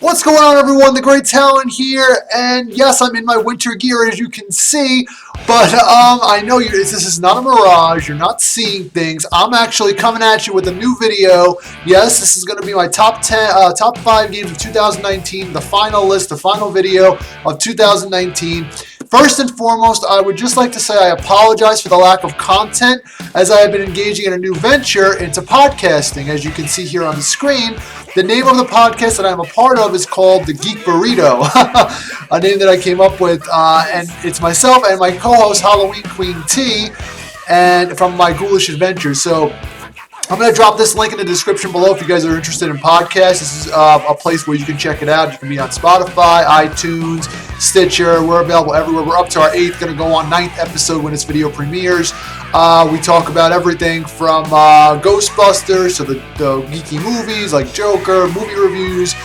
What's going on, everyone? The great Talon here, and yes, I'm in my winter gear, as you can see, but I know this is not a mirage. You're not seeing things. I'm actually coming at you with a new video. Yes, this is going to be my top 5 games of 2019, the final list, the final video of 2019. First and foremost, I would just like to say I apologize for the lack of content, as I have been engaging in a new venture into podcasting. As you can see here on the screen, the name of the podcast that I'm a part of is called The Geek Burrito, a name that I came up with, and it's myself and my co-host Halloween Queen T, and from my Ghoulish Adventures. So I'm going to drop this link in the description below if you guys are interested in podcasts. This is a place where you can check it out. You can be on Spotify, iTunes, Stitcher. We're available everywhere. We're up to our 8th, going to go on 9th episode when this video premieres. We talk about everything from Ghostbusters to the geeky movies like Joker, movie reviews.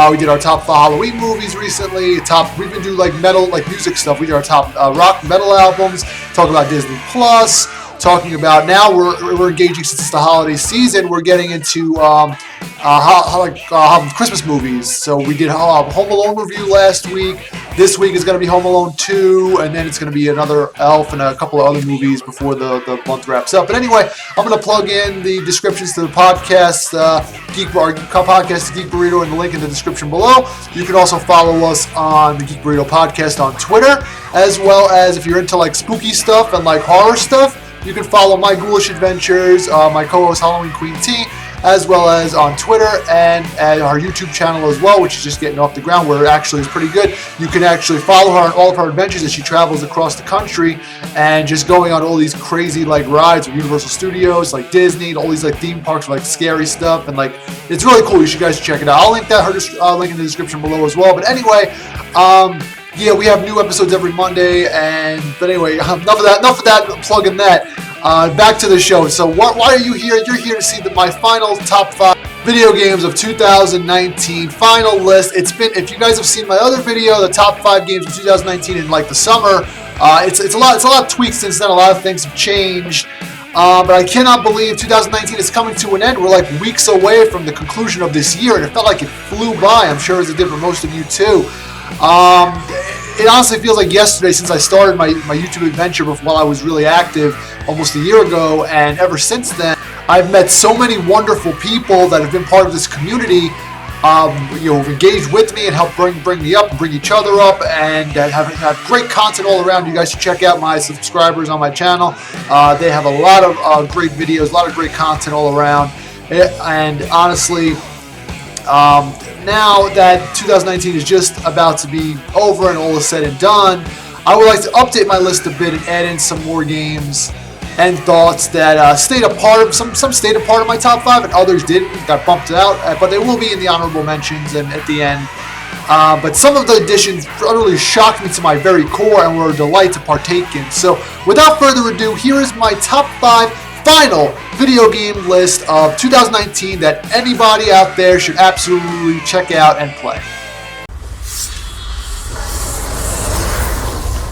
We did our top 5 Halloween movies recently. We even do like metal, like music stuff. We did our top rock metal albums. Talk about Disney Plus. Talking about now we're engaging, since it's the holiday season, we're getting into Christmas movies. So we did Home Alone review last week. This week is going to be Home Alone 2, and then it's going to be another Elf and a couple of other movies before the month wraps up. But anyway, I'm going to plug in the descriptions to the podcast, podcast Geek Burrito, and the link in the description below. You can also follow us on the Geek Burrito podcast on Twitter, as well as if you're into like spooky stuff and like horror stuff, you can follow my Ghoulish Adventures, my co-host Halloween Queen T, as well as on Twitter and at our YouTube channel as well, which is just getting off the ground, where it actually is pretty good. You can actually follow her on all of her adventures as she travels across the country and just going on all these crazy like rides with Universal Studios, like Disney, and all these like theme parks with like scary stuff, and like it's really cool. You should guys check it out. I'll link that link in the description below as well. But anyway, yeah, we have new episodes every Monday, but anyway, enough of that, plugging that. Back to the show. So why are you here? You're here to see my final top 5 video games of 2019 final list. If you guys have seen my other video, the top 5 games of 2019 in like the summer, it's a lot of tweaks since then. A lot of things have changed. But I cannot believe 2019 is coming to an end. We're like weeks away from the conclusion of this year, and it felt like it flew by. I'm sure as it did for most of you too. It honestly feels like yesterday since I started my YouTube adventure while I was really active almost a year ago, and ever since then I've met so many wonderful people that have been part of this community, who've engaged with me and helped bring me up and bring each other up, and have great content all around. You guys should check out my subscribers on my channel. They have a lot of great videos, a lot of great content all around, and honestly, now that 2019 is just about to be over and all is said and done, I would like to update my list a bit and add in some more games and thoughts that stayed a part of some stayed a part of my top 5 and others didn't, got bumped out, but they will be in the honorable mentions and at the end. But some of the additions utterly shocked me to my very core and were a delight to partake in. So without further ado, here is my top 5 final video game list of 2019 that anybody out there should absolutely check out and play.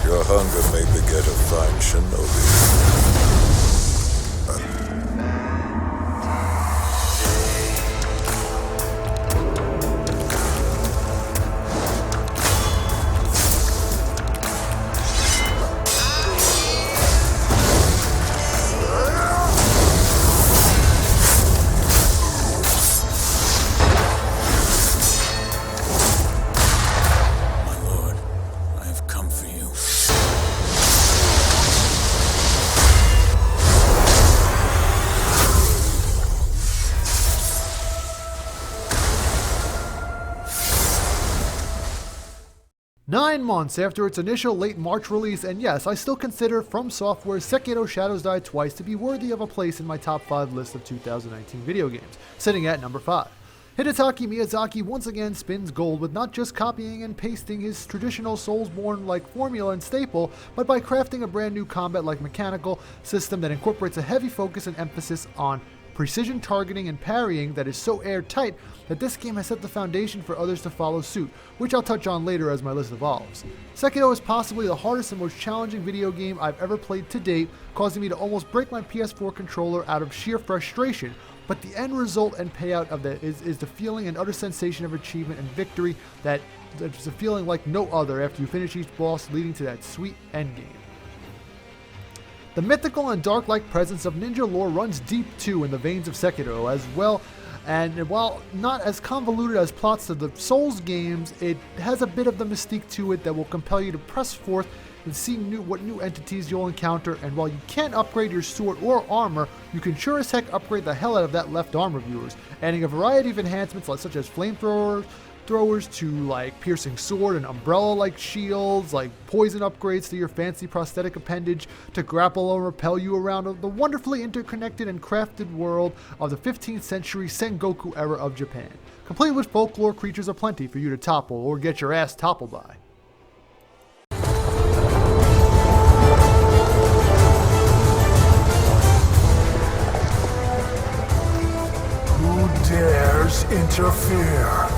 Your hunger may beget a fine shinobi. Nine months after its initial late March release, and yes, I still consider From Software's Sekiro Shadows Die Twice to be worthy of a place in my top 5 list of 2019 video games, sitting at number 5. Hidetaka Miyazaki once again spins gold with not just copying and pasting his traditional Soulsborne-like formula and staple, but by crafting a brand new combat-like mechanical system that incorporates a heavy focus and emphasis on precision targeting and parrying that is so airtight that this game has set the foundation for others to follow suit, which I'll touch on later as my list evolves. Sekiro is possibly the hardest and most challenging video game I've ever played to date, causing me to almost break my PS4 controller out of sheer frustration, but the end result and payout of that is the feeling and utter sensation of achievement and victory that is a feeling like no other after you finish each boss, leading to that sweet endgame. The mythical and dark-like presence of ninja lore runs deep too in the veins of Sekiro as well, and while not as convoluted as plots of the Souls games, it has a bit of the mystique to it that will compel you to press forth and see what new entities you'll encounter. And while you can't upgrade your sword or armor, you can sure as heck upgrade the hell out of that left arm of yours, adding a variety of enhancements such as flamethrowers to like piercing sword and umbrella-like shields, like poison upgrades to your fancy prosthetic appendage to grapple or repel you around the wonderfully interconnected and crafted world of the 15th century Sengoku era of Japan, complete with folklore creatures aplenty for you to topple or get your ass toppled by. Who dares interfere?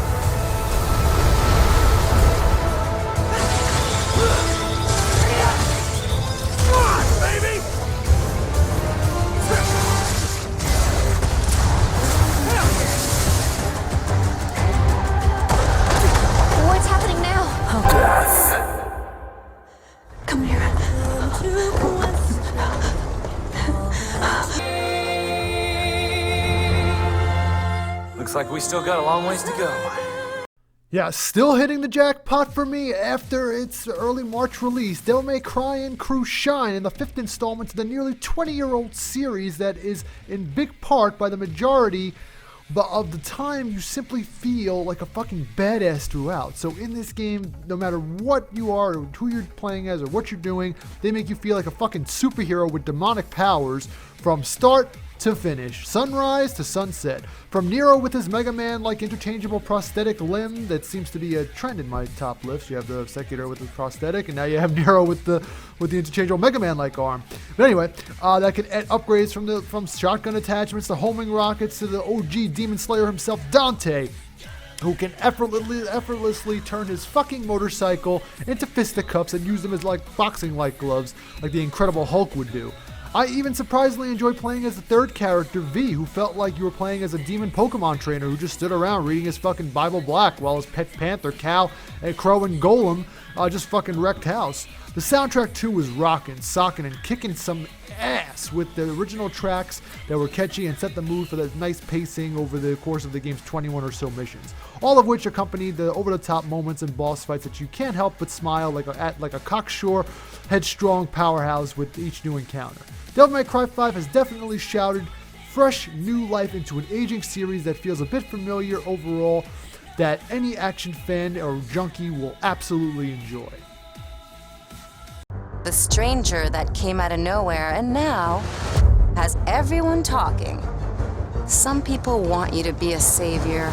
What's happening now? Death. Come here. Looks like we still got a long ways to go. Yeah, still hitting the jackpot for me after its early March release. Devil May Cry and Crew Shine in the 5th installment to the nearly 20-year-old series that is in big part by the majority of the time you simply feel like a fucking badass throughout. So in this game, no matter what you are, or who you're playing as, or what you're doing, they make you feel like a fucking superhero with demonic powers from start to finish, sunrise to sunset. From Nero with his Mega Man-like interchangeable prosthetic limb that seems to be a trend in my top lists. You have the Sekiro with the prosthetic, and now you have Nero with the interchangeable Mega Man-like arm. But anyway, that can add upgrades from shotgun attachments to homing rockets to the OG Demon Slayer himself, Dante, who can effortlessly turn his fucking motorcycle into fisticuffs and use them as like boxing-like gloves, like the Incredible Hulk would do. I even surprisingly enjoyed playing as the third character, V, who felt like you were playing as a demon Pokemon trainer who just stood around reading his fucking Bible Black while his pet panther, Cow, and Crow, and Golem just fucking wrecked house. The soundtrack too was rockin', sockin', and kicking some ass with the original tracks that were catchy and set the mood for that nice pacing over the course of the game's 21 or so missions. All of which accompanied the over-the-top moments and boss fights that you can't help but smile like a cocksure, headstrong powerhouse with each new encounter. Devil May Cry 5 has definitely shouted fresh new life into an aging series that feels a bit familiar overall, that any action fan or junkie will absolutely enjoy. The stranger that came out of nowhere and now has everyone talking. Some people want you to be a savior.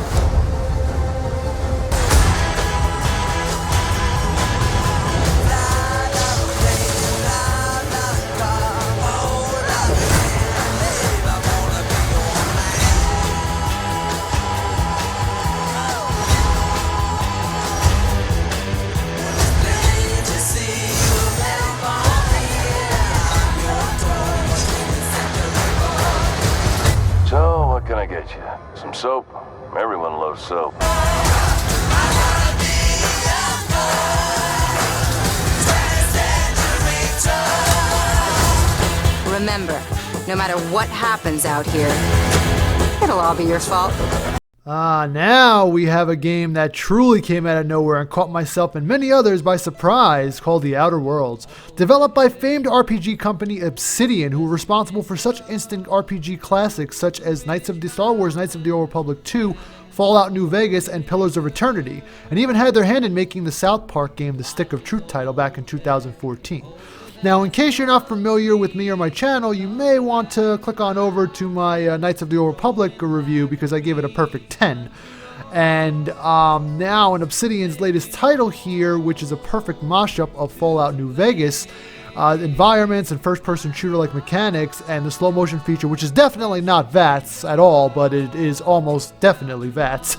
So, what can I get you? Some soap? Everyone loves soap. Remember, no matter what happens out here, it'll all be your fault. Now we have a game that truly came out of nowhere and caught myself and many others by surprise, called The Outer Worlds. Developed by famed RPG company Obsidian, who were responsible for such instant RPG classics such as Star Wars Knights of the Old Republic 2, Fallout New Vegas, and Pillars of Eternity, and even had their hand in making the South Park game The Stick of Truth title back in 2014. Now, in case you're not familiar with me or my channel, you may want to click on over to my Knights of the Old Republic review because I gave it a perfect 10. And now in Obsidian's latest title here, which is a perfect mashup of Fallout New Vegas, environments and first-person shooter-like mechanics, and the slow motion feature, which is definitely not VATS at all, but it is almost definitely VATS,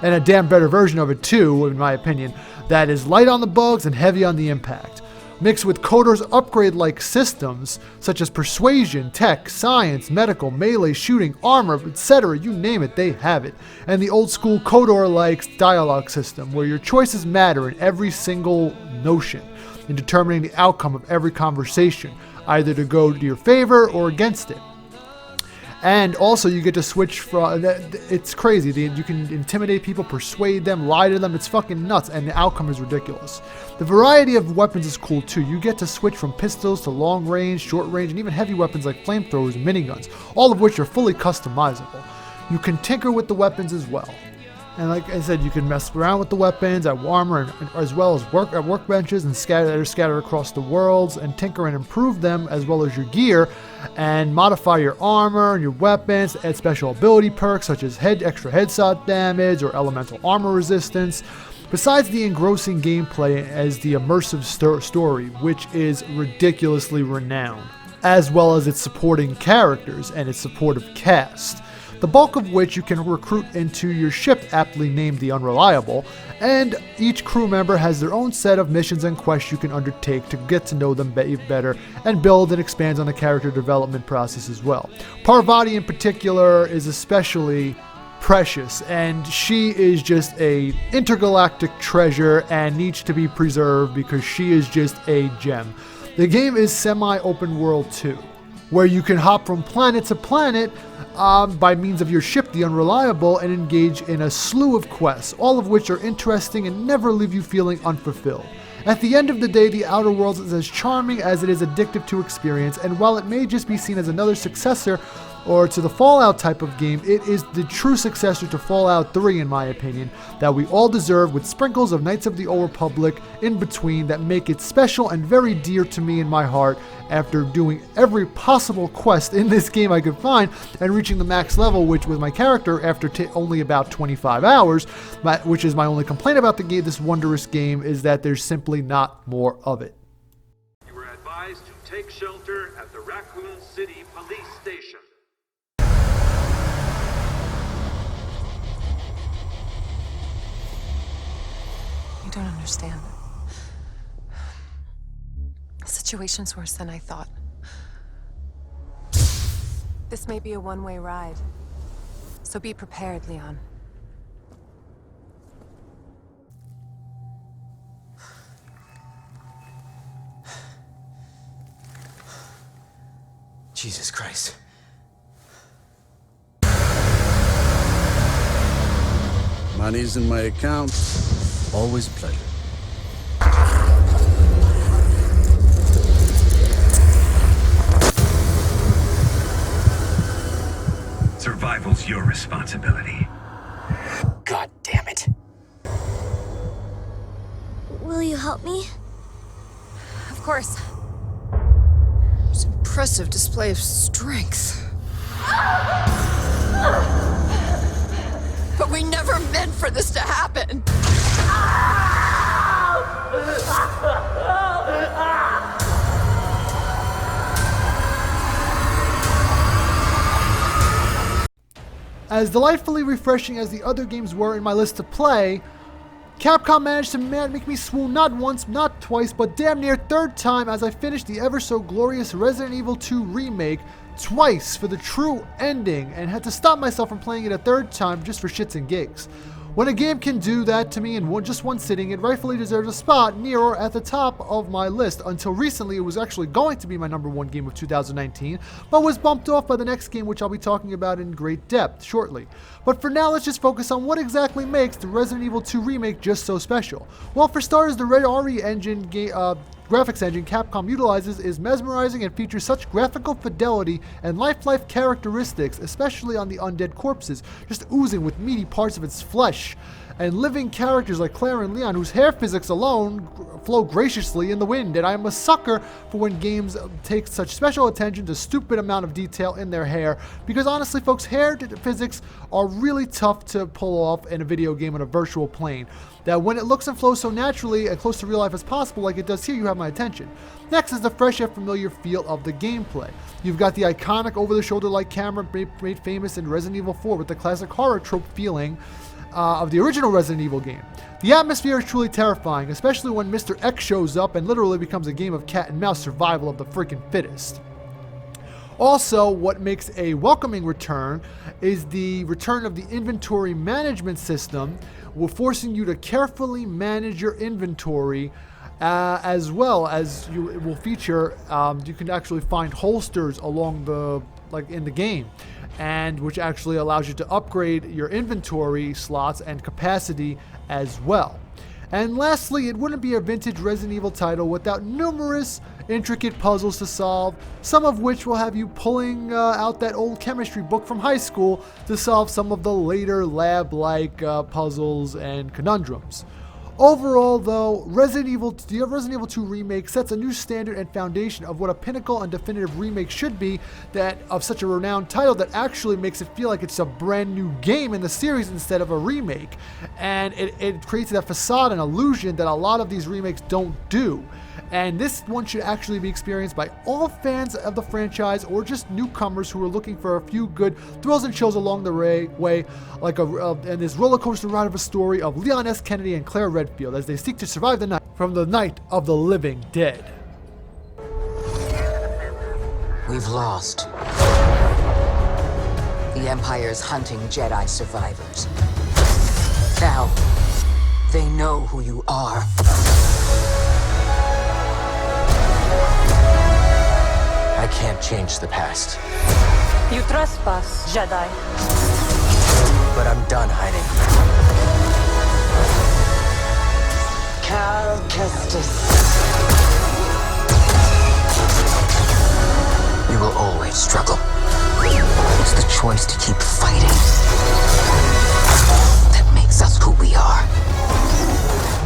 and a damn better version of it too, in my opinion, that is light on the bugs and heavy on the impact. Mixed with KOTOR's upgrade-like systems, such as persuasion, tech, science, medical, melee, shooting, armor, etc., you name it, they have it. And the old-school KOTOR-like dialogue system, where your choices matter in every single notion, in determining the outcome of every conversation, either to go to your favor or against it. And also, you get to switch from, it's crazy, you can intimidate people, persuade them, lie to them, it's fucking nuts, and the outcome is ridiculous. The variety of weapons is cool too. You get to switch from pistols to long range, short range, and even heavy weapons like flamethrowers and miniguns, all of which are fully customizable. You can tinker with the weapons as well. And like I said, you can mess around with the weapons at armor, and as well as at workbenches and that are scattered across the worlds, and tinker and improve them, as well as your gear, and modify your armor and your weapons, add special ability perks such as extra headshot damage or elemental armor resistance. Besides the engrossing gameplay as the immersive story, which is ridiculously renowned, as well as its supporting characters and its supportive cast, the bulk of which you can recruit into your ship, aptly named the Unreliable, and each crew member has their own set of missions and quests you can undertake to get to know them better and build and expand on the character development process as well. Parvati in particular is especially precious, and she is just a intergalactic treasure and needs to be preserved because she is just a gem. The game is semi-open world too, where you can hop from planet to planet by means of your ship, the Unreliable, and engage in a slew of quests, all of which are interesting and never leave you feeling unfulfilled. At the end of the day, the Outer Worlds is as charming as it is addictive to experience, and while it may just be seen as another successor or to the Fallout type of game, it is the true successor to Fallout 3 in my opinion, that we all deserve, with sprinkles of Knights of the Old Republic in between that make it special and very dear to me in my heart after doing every possible quest in this game I could find and reaching the max level, which with my character after only about 25 hours, which is my only complaint about the game, this wondrous game, is that there's simply not more of it. You were advised to take shelter at the Raccoon City Police Station. You don't understand. The situation's worse than I thought. This may be a one-way ride, so be prepared, Leon. Jesus Christ. Money's in my account. Always a pleasure. Survival's your responsibility. God damn it. Will you help me? Of course. It's an impressive display of strength. But we never meant for this to happen. As delightfully refreshing as the other games were in my list to play, Capcom managed to make me swoon not once, not twice, but damn near third time as I finished the ever so glorious Resident Evil 2 remake twice for the true ending, and had to stop myself from playing it a third time just for shits and gigs. When a game can do that to me in just one sitting, it rightfully deserves a spot near or at the top of my list. Until recently, it was actually going to be my #1 game of 2019, but was bumped off by the next game, which I'll be talking about in great depth shortly. But for now, let's just focus on what exactly makes the Resident Evil 2 remake just so special. Well, for starters, the Red RE engine graphics engine Capcom utilizes is mesmerizing and features such graphical fidelity and lifelike characteristics, especially on the undead corpses, just oozing with meaty parts of its flesh. and living characters like Claire and Leon, whose hair physics alone flow graciously in the wind, and I am a sucker for when games take such special attention to stupid amount of detail in their hair, because honestly folks, hair physics are really tough to pull off in a video game on a virtual plane. That when it looks and flows so naturally and close to real life as possible like it does here, you have my attention. Next is the fresh yet familiar feel of the gameplay. You've got the iconic over-the-shoulder-like camera made famous in Resident Evil 4 with the classic horror trope feeling of the original Resident Evil game. The atmosphere is truly terrifying, especially when Mr. X shows up and literally becomes a game of cat and mouse survival of the freaking fittest. Also, what makes a welcoming return is the return of the inventory management system, forcing you to carefully manage your inventory, as well as it will feature, you can actually find holsters along in the game, and which actually allows you to upgrade your inventory slots and capacity as well. And lastly, it wouldn't be a vintage Resident Evil title without numerous intricate puzzles to solve, some of which will have you pulling out that old chemistry book from high school to solve some of the later lab-like puzzles and conundrums. Overall, though, the Resident Evil 2 remake sets a new standard and foundation of what a pinnacle and definitive remake should be, that of such a renowned title that actually makes it feel like it's a brand new game in the series instead of a remake. And it creates that facade and illusion that a lot of these remakes don't do. And this one should actually be experienced by all fans of the franchise or just newcomers who are looking for a few good thrills and chills along the way, like and this roller coaster ride of a story of Leon S. Kennedy and Claire Redfield as they seek to survive the night from the night of the living dead. We've lost. The Empire's hunting Jedi survivors. Now, they know who you are. I can't change the past. You trespass, Jedi. But I'm done hiding. Cal Kestis. You will always struggle. It's the choice to keep fighting that makes us who we are.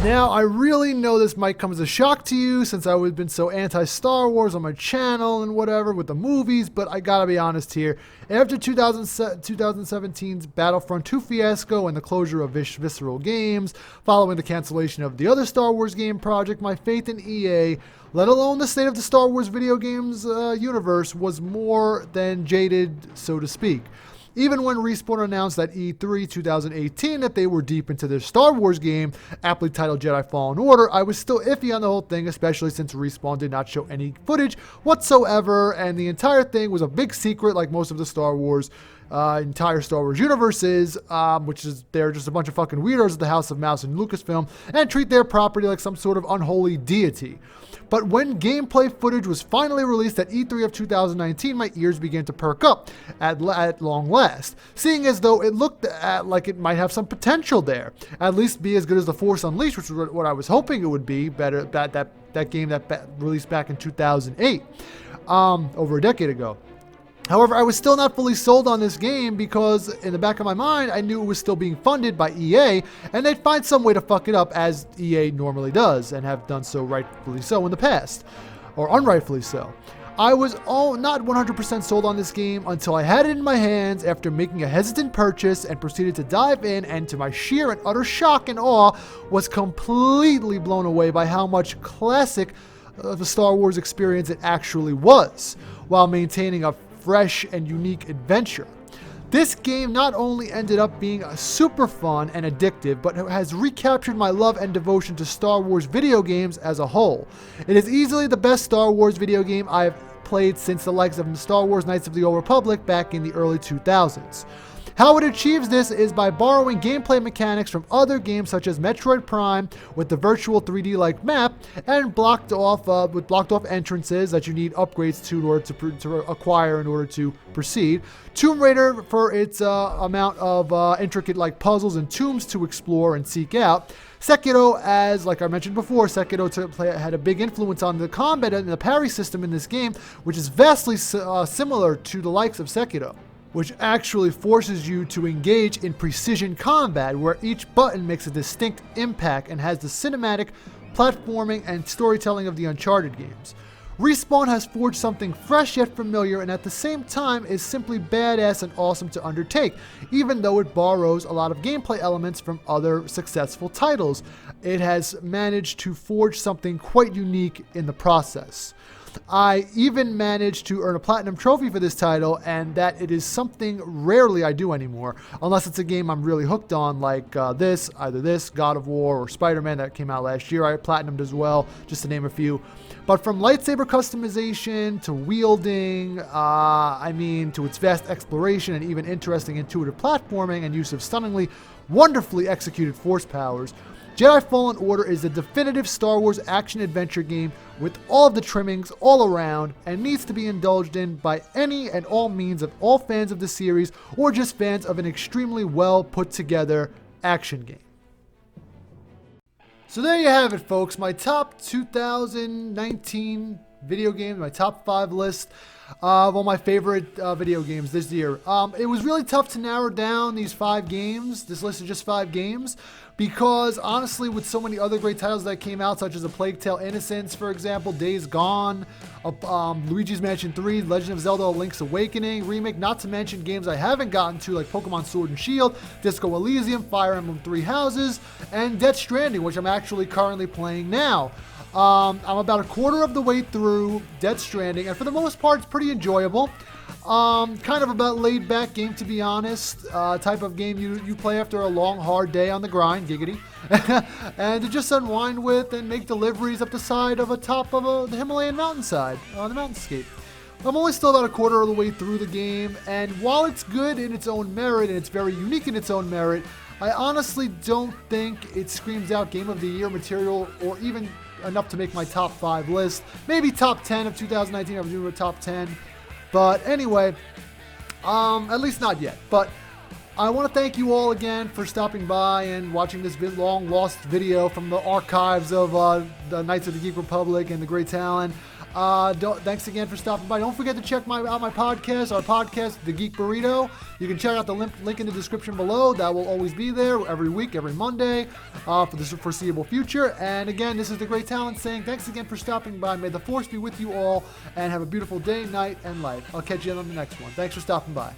Now, I really know this might come as a shock to you since I've been so anti-Star Wars on my channel and whatever with the movies, but I gotta be honest here. After 2017's Battlefront 2 fiasco and the closure of Visceral Games, following the cancellation of the other Star Wars game project, my faith in EA, let alone the state of the Star Wars video games universe, was more than jaded, so to speak. Even when Respawn announced at E3 2018 that they were deep into their Star Wars game, aptly titled Jedi Fallen Order, I was still iffy on the whole thing, especially since Respawn did not show any footage whatsoever, and the entire thing was a big secret like most of the Star Wars entire Star Wars universe is, which is they're just a bunch of fucking weirdos at the House of Mouse and Lucasfilm and treat their property like some sort of unholy deity. But when gameplay footage was finally released at E3 of 2019, my ears began to perk up at long last, seeing as though it looked like it might have some potential there, at least be as good as The Force Unleashed, which was what I was hoping it would be, better that game that released back in 2008, over a decade ago. However, I was still not fully sold on this game because in the back of my mind, I knew it was still being funded by EA and they'd find some way to fuck it up as EA normally does and have done so rightfully so in the past, or unrightfully so. I was not 100% sold on this game until I had it in my hands after making a hesitant purchase and proceeded to dive in, and to my sheer and utter shock and awe, was completely blown away by how much classic the Star Wars experience it actually was, while maintaining a fresh and unique adventure. This game not only ended up being super fun and addictive, but has recaptured my love and devotion to Star Wars video games as a whole. It is easily the best Star Wars video game I've played since the likes of Star Wars Knights of the Old Republic back in the early 2000s. How it achieves this is by borrowing gameplay mechanics from other games such as Metroid Prime with the virtual 3D-like map and blocked off entrances that you need upgrades to in order to acquire in order to proceed. Tomb Raider for its amount of intricate like puzzles and tombs to explore and seek out. Sekiro, as like I mentioned before, had a big influence on the combat and the parry system in this game, which is vastly similar to the likes of Sekiro. which actually forces you to engage in precision combat, where each button makes a distinct impact and has the cinematic, platforming, and storytelling of the Uncharted games. Respawn has forged something fresh yet familiar, and at the same time is simply badass and awesome to undertake, even though it borrows a lot of gameplay elements from other successful titles. It has managed to forge something quite unique in the process. I even managed to earn a platinum trophy for this title, and that it is something rarely I do anymore, unless it's a game I'm really hooked on, like either this, God of War, or Spider-Man that came out last year. I platinumed as well, just to name a few. But from lightsaber customization to wielding, to its vast exploration and even interesting intuitive platforming and use of stunningly, wonderfully executed force powers, Jedi Fallen Order is a definitive Star Wars action-adventure game with all of the trimmings all around, and needs to be indulged in by any and all means of all fans of the series or just fans of an extremely well put together action game. So there you have it, folks. My top 2019 video games, my top 5 list of all my favorite video games this year. It was really tough to narrow down these 5 games, this list of just 5 games, because honestly, with so many other great titles that came out, such as A Plague Tale: Innocence, for example, Days Gone, Luigi's Mansion 3, Legend of Zelda: Link's Awakening remake, not to mention games I haven't gotten to like Pokemon Sword and Shield, Disco Elysium, Fire Emblem Three Houses, and Death Stranding, which I'm actually currently playing now. I'm about a quarter of the way through Death Stranding, and for the most part, it's pretty enjoyable. Kind of about laid-back game, to be honest. Type of game you play after a long, hard day on the grind, giggity, and to just unwind with and make deliveries up the side of the Himalayan mountainside, on the mountainscape. I'm only still about a quarter of the way through the game, and while it's good in its own merit, and it's very unique in its own merit, I honestly don't think it screams out Game of the Year material, or even enough to make my top 5 list. Maybe top 10 of 2019. I was doing a top 10. But anyway, at least not yet. But I want to thank you all again for stopping by and watching this long lost video from the archives of the Knights of the Geek Republic and the Great Talon. Thanks again for stopping by. Don't forget to check out my podcast, our podcast, The Geek Burrito. You can check out the link in the description below. That will always be there every week, every Monday, for the foreseeable future. And again, this is The Great Talon saying thanks again for stopping by. May the Force be with you all, and have a beautiful day, night, and life. I'll catch you on the next one. Thanks for stopping by.